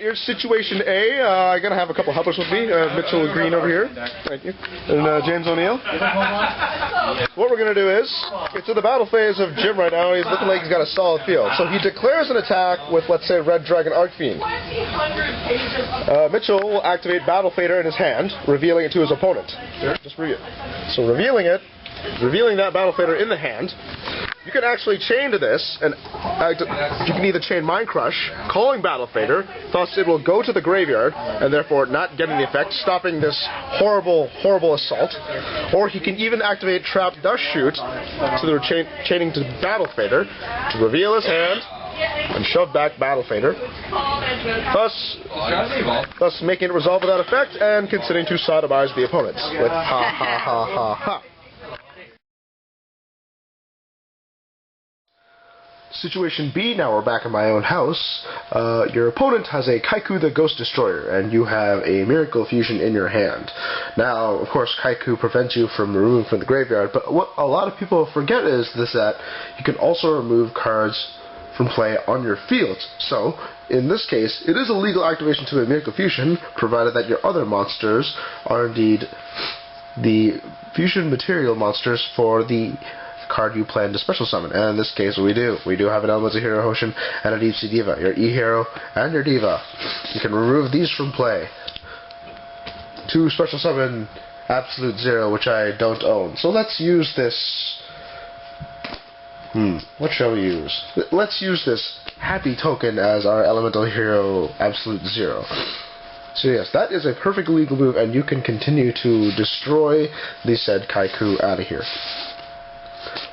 here's situation A. I'm going to have a couple helpers with me. Mitchell Green over here. Thank you. And James O'Neill. What we're going to do is, it's in the battle phase of Jim right now. He's looking like he's got a solid field. So he declares an attack with, let's say, Red Dragon Archfiend. Mitchell will activate Battle Fader in his hand, revealing it to his opponent. Just reveal. So revealing that Battle Fader in the hand, you can actually chain to this, and you can either chain Mind Crush, calling Battle Fader, thus it will go to the graveyard, and therefore not getting the effect, stopping this horrible, horrible assault. Or he can even activate Trap Dust Shoot, so they're chaining to Battle Fader, to reveal his hand, and shove back Battle Fader, thus making it resolve without effect, and considering to sodomize the opponents with ha ha ha ha ha. Situation B, now we're back in my own house. Your opponent has a Kaiku the Ghost Destroyer, and you have a Miracle Fusion in your hand. Now, of course, Kaiku prevents you from removing from the graveyard, but what a lot of people forget is that you can also remove cards from play on your field. So, in this case, it is a legal activation to a Miracle Fusion, provided that your other monsters are indeed the fusion material monsters for the card you plan to special summon, and in this case we do. We do have an Elemental Hero Hoshin and a Deep Sea Diva, your E-Hero and your Diva. You can remove these from play to special summon Absolute Zero, which I don't own. So let's use this. What shall we use? Let's use this Happy Token as our Elemental Hero Absolute Zero. So yes, that is a perfectly legal move, and you can continue to destroy the said Kaiku out of here.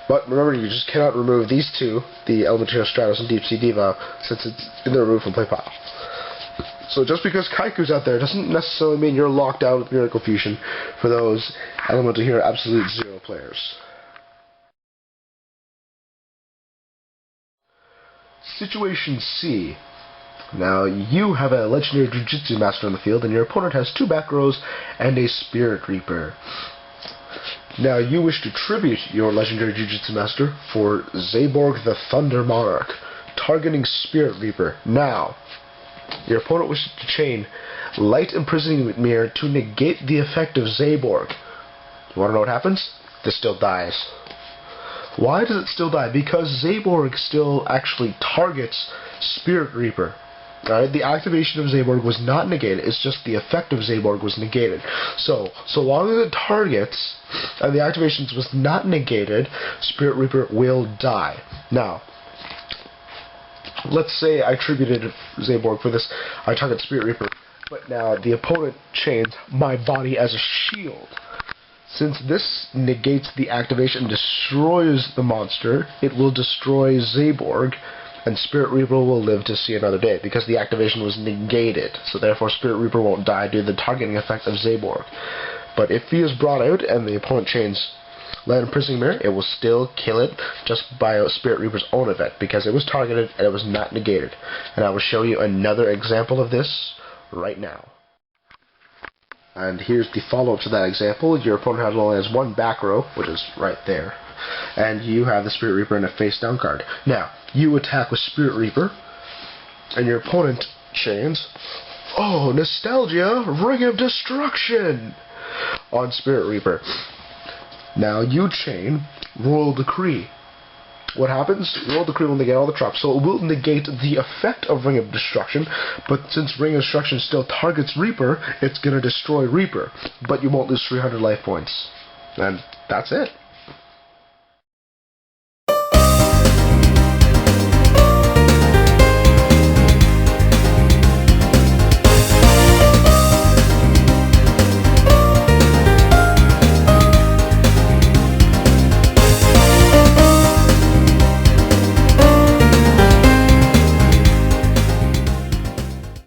But remember, you just cannot remove these two, the Elemental Hero Stratos and Deep Sea Diva, since it's in the remove from play pile. So just because Kaiku's out there doesn't necessarily mean you're locked out with Miracle Fusion for those Elemental Hero Absolute Zero players. Situation C. Now, you have a Legendary Jujutsu Master on the field, and your opponent has 2 back rows and a Spirit Reaper. Now, you wish to tribute your Legendary Jujutsu Master for Zaborg the Thunder Monarch, targeting Spirit Reaper. Now, your opponent wishes to chain Light Imprisoning Mirror to negate the effect of Zaborg. You want to know what happens? This still dies. Why does it still die? Because Zaborg still actually targets Spirit Reaper. Alright, the activation of Zaborg was not negated, it's just the effect of Zaborg was negated. So long as it targets, and the activations was not negated, Spirit Reaper will die. Now, let's say I tributed Zaborg for this, I target Spirit Reaper, but now the opponent chains my body as a shield. Since this negates the activation and destroys the monster, it will destroy Zaborg, and Spirit Reaper will live to see another day, because the activation was negated. So therefore Spirit Reaper won't die due to the targeting effect of Zaborg. But if he is brought out and the opponent chains Light Imprisoning Mirror, it will still kill it just by Spirit Reaper's own effect, because it was targeted and it was not negated. And I will show you another example of this right now. And here's the follow-up to that example. Your opponent only has 1 back row, which is right there. And you have the Spirit Reaper in a face-down card. Now, you attack with Spirit Reaper, and your opponent chains, oh, Nostalgia, Ring of Destruction, on Spirit Reaper. Now, you chain Royal Decree. What happens? Royal Decree will negate all the traps, so it will negate the effect of Ring of Destruction, but since Ring of Destruction still targets Reaper, it's going to destroy Reaper, but you won't lose 300 life points. And that's it.